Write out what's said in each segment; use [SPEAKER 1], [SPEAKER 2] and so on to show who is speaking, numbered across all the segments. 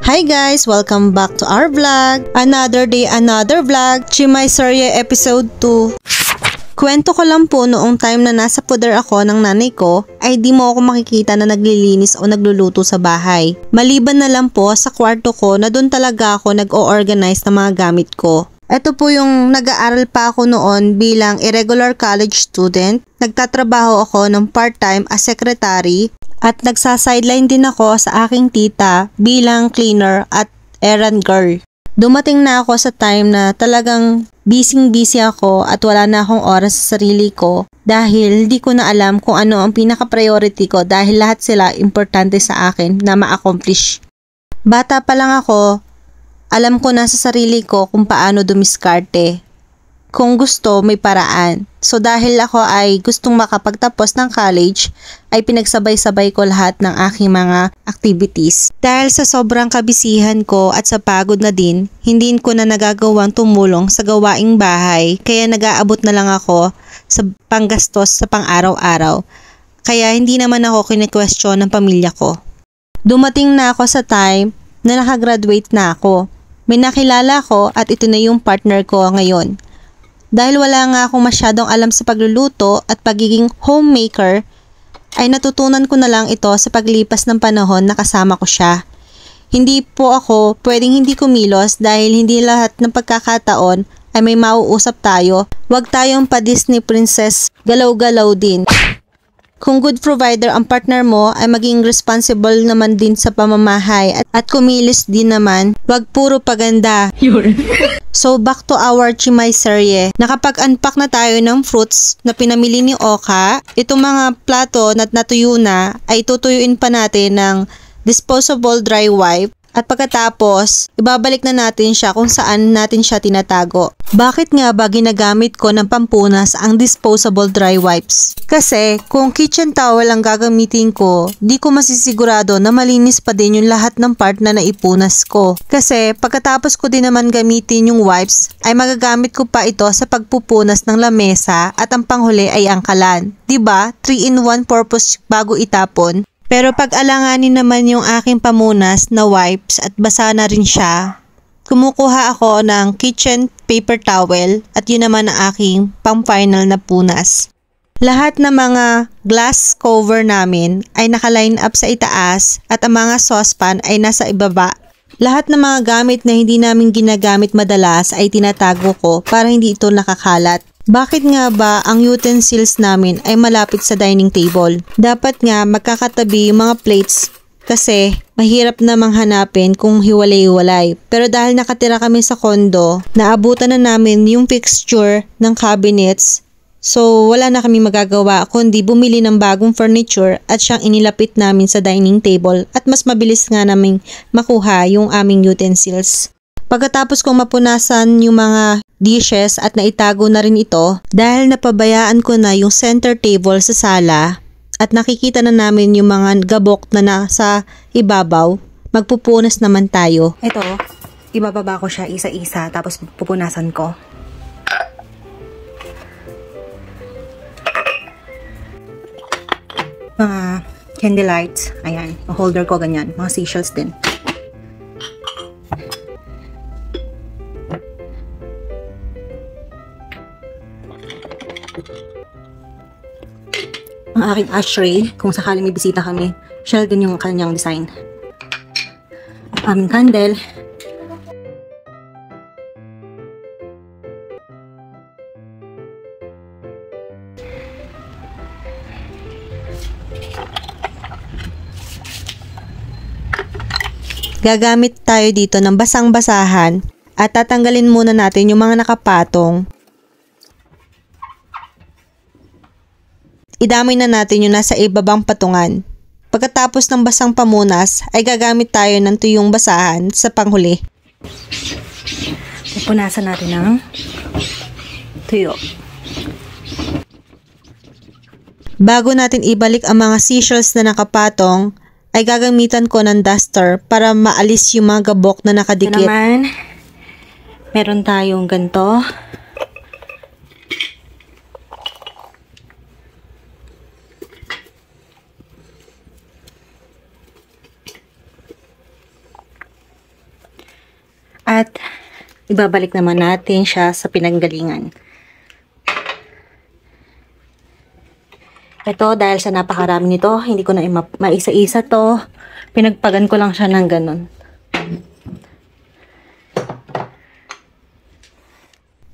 [SPEAKER 1] Hi guys! Welcome back to our vlog. Another day, another vlog. Chimay Serye episode 2. Kwento ko lang po noong time na nasa puder ako ng nanay ko ay di mo ako makikita na naglilinis o nagluluto sa bahay. Maliban na lang po sa kwarto ko na doon talaga ako nag-o-organize ng mga gamit ko. Ito po yung nag-aaral pa ako noon bilang irregular college student. Nagtatrabaho ako ng part-time as secretary. At nagsa-sideline din ako sa aking tita bilang cleaner at errand girl. Dumating na ako sa time na talagang busy ako at wala na akong oras sa sarili ko dahil di ko na alam kung ano ang pinaka-priority ko dahil lahat sila importante sa akin na ma-accomplish. Bata pa lang ako, alam ko na sa sarili ko kung paano dumiskarte. Kung gusto, may paraan. So dahil ako ay gustong makapagtapos ng college, ay pinagsabay-sabay ko lahat ng aking mga activities. Dahil sa sobrang kabisihan ko at sa pagod na din, hindi ko na nagagawang tumulong sa gawaing bahay, kaya nag-aabot na lang ako sa panggastos sa pang-araw-araw. Kaya hindi naman ako kine-question ng pamilya ko. Dumating na ako sa time na nakagraduate na ako. May nakilala ko at ito na yung partner ko ngayon. Dahil wala nga akong masyadong alam sa pagluluto at pagiging homemaker, ay natutunan ko na lang ito sa paglipas ng panahon na kasama ko siya. Hindi po ako pwedeng hindi kumilos dahil hindi lahat ng pagkakataon ay may mauusap tayo. Huwag tayong pa-Disney princess, galaw-galaw din. Kung good provider ang partner mo ay maging responsible naman din sa pamamahay at kumilos din naman, wag puro paganda. So back to our Chimay Serye. Nakapag-unpack na tayo ng fruits na pinamili ni Oka. Itong mga plato na natuyo na ay tutuyuin pa natin ng disposable dry wipe. At pagkatapos, ibabalik na natin siya kung saan natin siya tinatago. Bakit nga ba ginagamit ko ng pampunas ang disposable dry wipes? Kasi kung kitchen towel ang gagamitin ko, di ko masisigurado na malinis pa din yung lahat ng part na naipunas ko. Kasi pagkatapos ko din naman gamitin yung wipes, ay magagamit ko pa ito sa pagpupunas ng lamesa at ang panghuli ay angkalan. Diba? 3-in-1 purpose bago itapon. Pero pag alanganin naman yung aking pamunas na wipes at basa na rin siya, kumukuha ako ng kitchen paper towel at yun naman ang aking pang-final na punas. Lahat ng mga glass cover namin ay nakaline up sa itaas at ang mga saucepan ay nasa ibaba. Lahat ng mga gamit na hindi namin ginagamit madalas ay tinatago ko para hindi ito nakakalat. Bakit nga ba ang utensils namin ay malapit sa dining table? Dapat nga magkakatabi yung mga plates kasi mahirap namang hanapin kung hiwalay-hiwalay. Pero dahil nakatira kami sa condo, naabutan na namin yung fixture ng cabinets. So wala na kami magagawa kundi bumili ng bagong furniture at siyang inilapit namin sa dining table at mas mabilis nga namin makuha yung aming utensils. Pagkatapos kong mapunasan yung mga dishes at naitago na rin ito dahil napabayaan ko na yung center table sa sala at nakikita na namin yung mga gabok na nasa ibabaw, magpupunas naman tayo.
[SPEAKER 2] Ito, ibababa ko siya isa-isa tapos pupunasan ko. Mga candy lights, ayan, holder ko ganyan, mga seashells din. Ang aking ashtray, kung sakaling may bisita kami, shell din yung kanyang design. Ang aming candle.
[SPEAKER 1] Gagamit tayo dito ng basang-basahan at tatanggalin muna natin yung mga nakapatong. Idamay na natin yung nasa ibabang patungan. Pagkatapos ng basang pamunas, ay gagamit tayo ng tuyong basahan sa panghuli.
[SPEAKER 2] Pupunasan natin ng tuyo.
[SPEAKER 1] Bago natin ibalik ang mga seashells na nakapatong, ay gagamitan ko ng duster para maalis yung mga gabok na nakadikit.
[SPEAKER 2] Ito naman, meron tayong ganito. At ibabalik naman natin siya sa pinanggalingan. Ito, dahil sa napakarami nito, hindi ko na maisa-isa to. Pinagpagan ko lang siya ng ganun.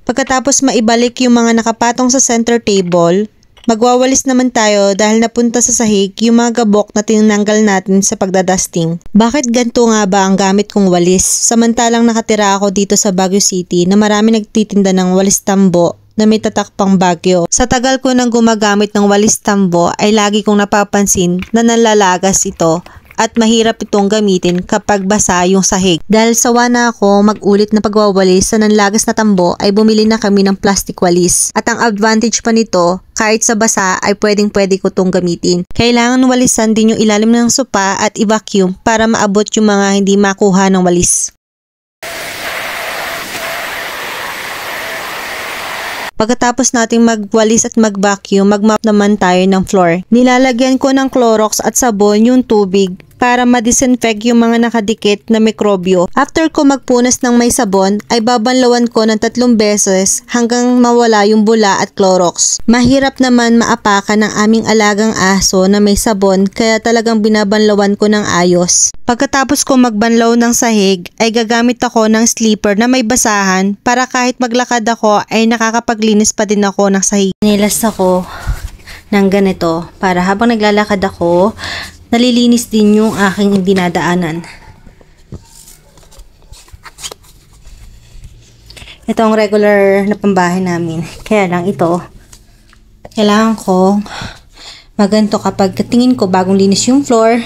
[SPEAKER 1] Pagkatapos maibalik yung mga nakapatong sa center table, magwawalis naman tayo dahil napunta sa sahig yung mga gabok na tinanggal natin sa pagdadusting. Bakit ganito nga ba ang gamit kong walis? Samantalang nakatira ako dito sa Baguio City na marami nagtitinda ng walis tambo na may tatak pang Baguio. Sa tagal ko nang gumagamit ng walis tambo ay lagi kong napapansin na nalalagas ito at mahirap itong gamitin kapag basa yung sahig. Dahil sawa na ako mag-ulit na pagwawalis sa nanlagas na tambo ay bumili na kami ng plastic walis. At ang advantage pa nito, kahit sa basa ay pwede ko itong gamitin. Kailangan walisan din yung ilalim ng sopa at i-vacuum para maabot yung mga hindi makuha ng walis. Pagkatapos nating magwalis at mag-vacuum, mag-mop naman tayo ng floor. Nilalagyan ko ng Clorox at sabon yung tubig para ma-disinfect yung mga nakadikit na mikrobyo. After ko magpunas ng may sabon, ay babanlawan ko ng 3 beses hanggang mawala yung bula at Clorox. Mahirap naman maapakan ng aming alagang aso na may sabon kaya talagang binabanlawan ko ng ayos. Pagkatapos ko magbanlaw ng sahig, ay gagamit ako ng slipper na may basahan para kahit maglakad ako ay nakakapaglinis pa din ako ng sahig.
[SPEAKER 2] Nilas ako ng ganito para habang naglalakad ako, nalilinis din yung aking dinadaanan. Ito ang regular na pambahay namin. Kaya lang ito, kailangan ko maganto kapag tingin ko bagong linis yung floor.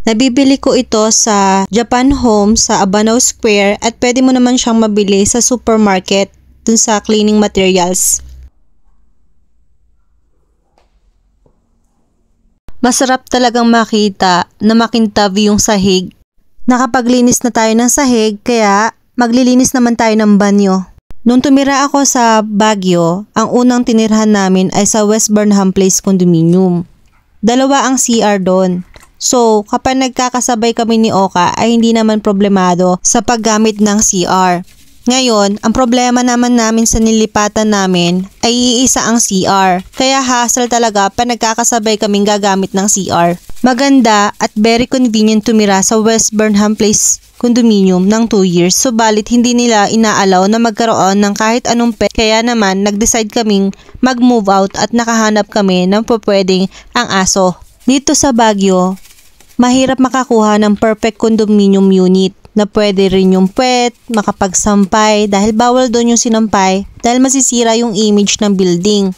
[SPEAKER 1] Nabibili ko ito sa Japan Home sa Abanao Square at pwede mo naman siyang mabili sa supermarket dun sa cleaning materials. Masarap talagang makita na makintab yung sahig. Nakapaglinis na tayo ng sahig kaya maglilinis naman tayo ng banyo. Nung tumira ako sa Baguio, ang unang tinirhan namin ay sa West Burnham Place Condominium. 2 ang CR doon. So, kapag nagkakasabay kami ni Oka ay hindi naman problemado sa paggamit ng CR. Ngayon, ang problema naman namin sa nilipatan namin ay iisa ang CR. Kaya hassle talaga pa nagkakasabay kaming gagamit ng CR. Maganda at very convenient tumira sa West Burnham Place Condominium ng 2 years. Subalit hindi nila inaalaw na magkaroon ng kahit anong pet. Kaya naman nag-decide kaming mag-move out at nakahanap kami ng pwedeng ang aso. Dito sa Baguio, mahirap makakuha ng perfect condominium unit na pwede rin yung pet, makapagsampay dahil bawal doon yung sinampay dahil masisira yung image ng building.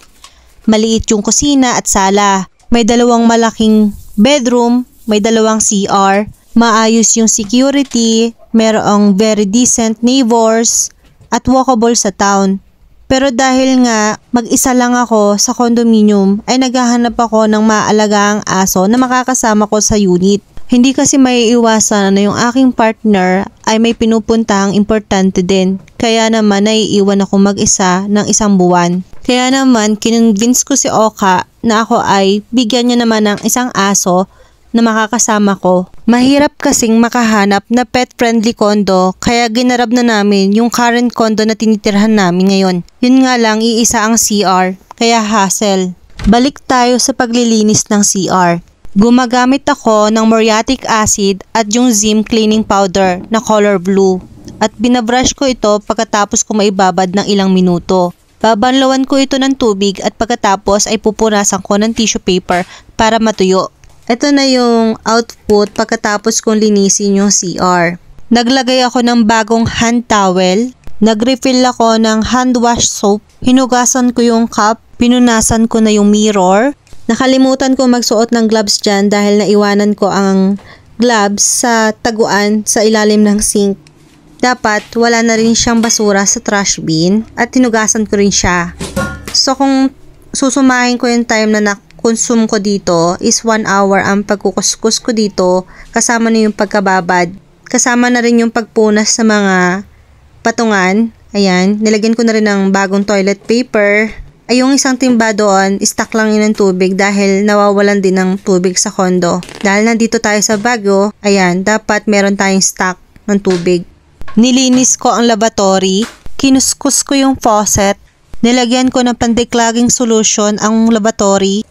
[SPEAKER 1] Maliit yung kusina at sala. May 2 malaking bedroom, may 2 CR, maayos yung security, merong very decent neighbors at walkable sa town. Pero dahil nga mag-isa lang ako sa condominium ay naghahanap ako ng maalagang aso na makakasama ko sa unit. Hindi kasi maiiwasan na yung aking partner ay may pinupuntahang importante din. Kaya naman naiiwan ako mag-isa ng 1 buwan. Kaya naman kinonvince ko si Oka na ako ay bigyan niya naman ng 1 aso na makakasama ko. Mahirap kasing makahanap na pet-friendly condo kaya ginarab na namin yung current condo na tinitirhan namin ngayon. Yun nga lang iisa ang CR, kaya hassle. Balik tayo sa paglilinis ng CR. Gumagamit ako ng muriatic acid at yung Zim cleaning powder na color blue. At binabrush ko ito pagkatapos ko maibabad ng ilang minuto. Babanlawan ko ito ng tubig at pagkatapos ay pupunasan ko ng tissue paper para matuyo. Ito na yung output pagkatapos kong linisin yung CR. Naglagay ako ng bagong hand towel. Nag-refill ako ng hand wash soap. Hinugasan ko yung cup. Pinunasan ko na yung mirror. Nakalimutan ko magsuot ng gloves dyan dahil naiwanan ko ang gloves sa taguan sa ilalim ng sink. Dapat wala na rin siyang basura sa trash bin at hinugasan ko rin siya. So kung susumahin ko yung time na consume ko dito is 1 hour ang pagkukuskus ko dito kasama na yung pagkababad. Kasama na rin yung pagpunas sa mga patungan. Ayan, nilagyan ko na rin ng bagong toilet paper. Ay yung 1 timba doon, stock lang yun ng tubig dahil nawawalan din ng tubig sa kondo. Dahil nandito tayo sa Baguio, ayan, dapat meron tayong stock ng tubig. Nilinis ko ang lavatory, kinuskus ko yung faucet, nilagyan ko ng pandeclogging solution ang lavatory.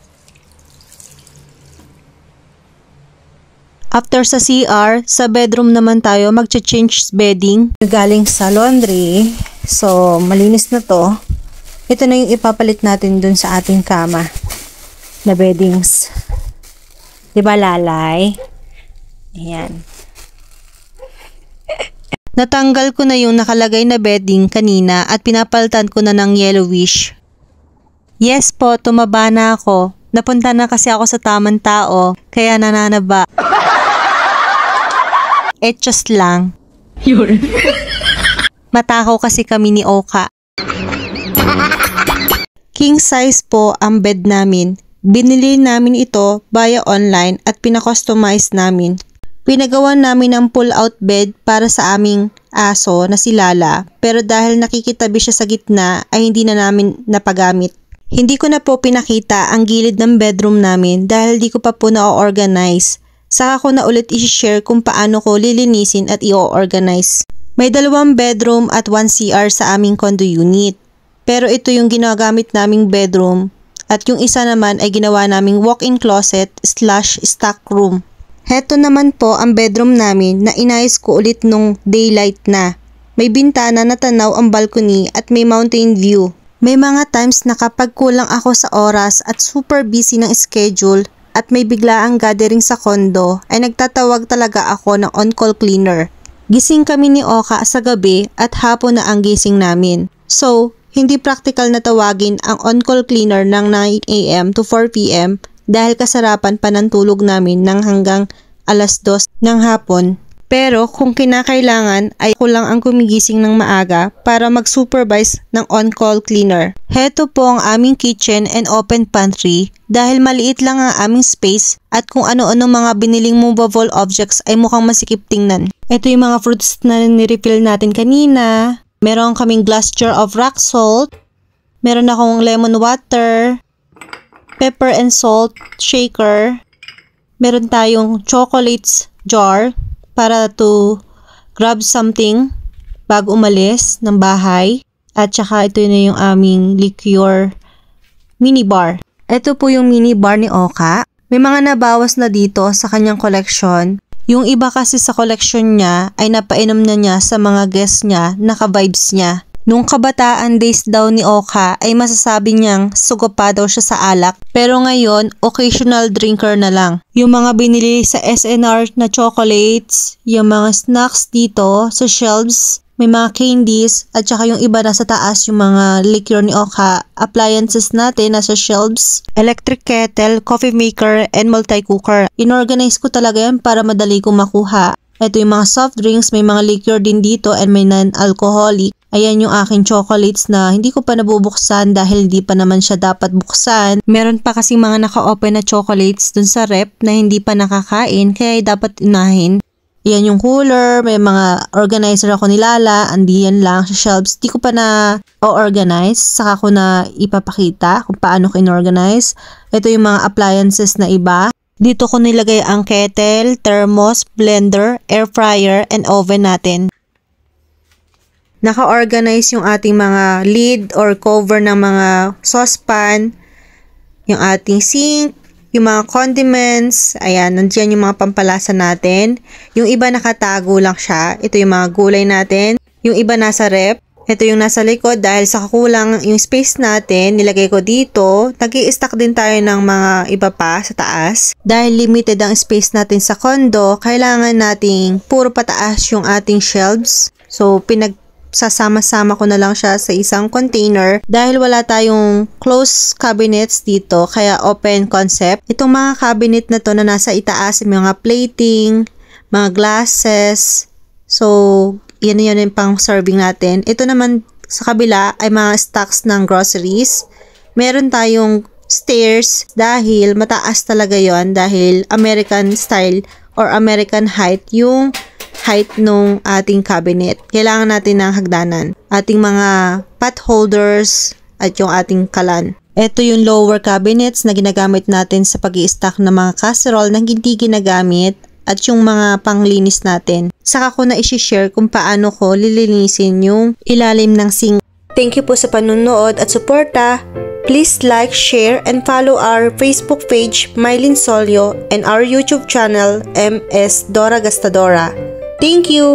[SPEAKER 1] After sa CR, sa bedroom naman tayo magcha-change bedding.
[SPEAKER 2] Galing sa laundry, so malinis na to. Ito na yung ipapalit natin dun sa ating kama na beddings. Diba, Lalay? Ayan.
[SPEAKER 1] Natanggal ko na yung nakalagay na bedding kanina at pinapalitan ko na ng yellowish. Yes po, tumaba na ako. Napunta na kasi ako sa tamang tao, kaya nananaba. Just lang. Matakaw kasi kami ni Oka. King size po ang bed namin. Binili namin ito via online at pinakustomize namin. Pinagawa namin ang pull-out bed para sa aming aso na si Lala, pero dahil nakikitabi siya sa gitna ay hindi na namin napagamit. Hindi ko na po pinakita ang gilid ng bedroom namin dahil di ko pa po na-organize. Saka ko na ulit i-share kung paano ko lilinisin at i-organize. May 2 bedroom at 1 CR sa aming condo unit. Pero ito yung ginagamit naming bedroom at yung isa naman ay ginawa naming walk-in closet / stock room. Heto naman po ang bedroom namin na inayos ko ulit nung daylight na. May bintana na tanaw ang balcony at may mountain view. May mga times na kapag kulang ako sa oras at super busy ng schedule at may biglaang gathering sa condo ay nagtatawag talaga ako ng on-call cleaner. Gising kami ni Oka sa gabi at hapon na ang gising namin. So, hindi practical na tawagin ang on-call cleaner ng 9 AM to 4 PM dahil kasarapan pa ng tulog namin ng hanggang 2:00 ng hapon. Pero kung kinakailangan ay ako lang ang gumigising ng maaga para mag-supervise ng on-call cleaner. Heto po ang aming kitchen and open pantry dahil maliit lang ang aming space at kung ano-ano mga biniling movable objects ay mukhang masikip tingnan. Ito yung mga fruits na nirefill natin kanina. Meron kaming glass jar of rock salt. Meron akong lemon water. Pepper and salt shaker. Meron tayong chocolates jar para to grab something bago umalis ng bahay. At saka ito na yung aming liqueur mini bar. Ito po yung mini bar ni Oka. May mga nabawas na dito sa kanyang collection. Yung iba kasi sa collection niya ay napainom na niya sa mga guests niya, naka-vibes niya. Nung kabataan days daw ni Oka ay masasabi niyang sugo pa daw siya sa alak, pero ngayon occasional drinker na lang. Yung mga binili sa SNR na chocolates, yung mga snacks dito sa shelves, may mga candies at saka yung iba na sa taas yung mga liquor ni Oka, appliances natin nasa shelves, electric kettle, coffee maker, and multi-cooker. Inorganize ko talaga yan para madali kong makuha. Ito yung mga soft drinks, may mga liquor din dito and may non-alcoholic. Ayan yung aking chocolates na hindi ko pa nabubuksan dahil hindi pa naman siya dapat buksan. Meron pa kasi mga naka-open na chocolates dun sa rep na hindi pa nakakain kaya dapat unahin. Ayan yung cooler, may mga organizer ako ni Lala, andiyan lang sa shelves. Di ko pa na o-organize, saka ko na ipapakita kung paano ko in-organize. Ito yung mga appliances na iba. Dito ko nilagay ang kettle, thermos, blender, air fryer, and oven natin. Naka-organize yung ating mga lid or cover ng mga saucepan, yung ating sink, yung mga condiments, ayan, nandiyan yung mga pampalasa natin. Yung iba nakatago lang siya, ito yung mga gulay natin. Yung iba nasa rep, ito yung nasa likod dahil sa kakulang yung space natin, nilagay ko dito. Nag-i-stack din tayo ng mga iba pa sa taas. Dahil limited ang space natin sa condo, kailangan nating puro pataas yung ating shelves. So, sasama-sama ko na lang siya sa isang container dahil wala tayong closed cabinets dito kaya open concept. Itong mga cabinet na to na nasa itaas, may mga plating, mga glasses. So, yan yung pang serving natin. Ito naman sa kabila ay mga stocks ng groceries. Meron tayong stairs dahil mataas talaga yon dahil American style or American height yung height nung ating cabinet. Kailangan natin ng hagdanan. Ating mga pot holders at yung ating kalan. Ito yung lower cabinets na ginagamit natin sa pag-i-stack ng mga casserole na hindi ginagamit at yung mga panglinis natin. Saka ko na i-share kung paano ko lilinisin yung ilalim ng sink. Thank you po sa panunood at suporta. Please like, share, and follow our Facebook page, Mylene Solio, and our YouTube channel, MS Dora Gastadora. Thank you!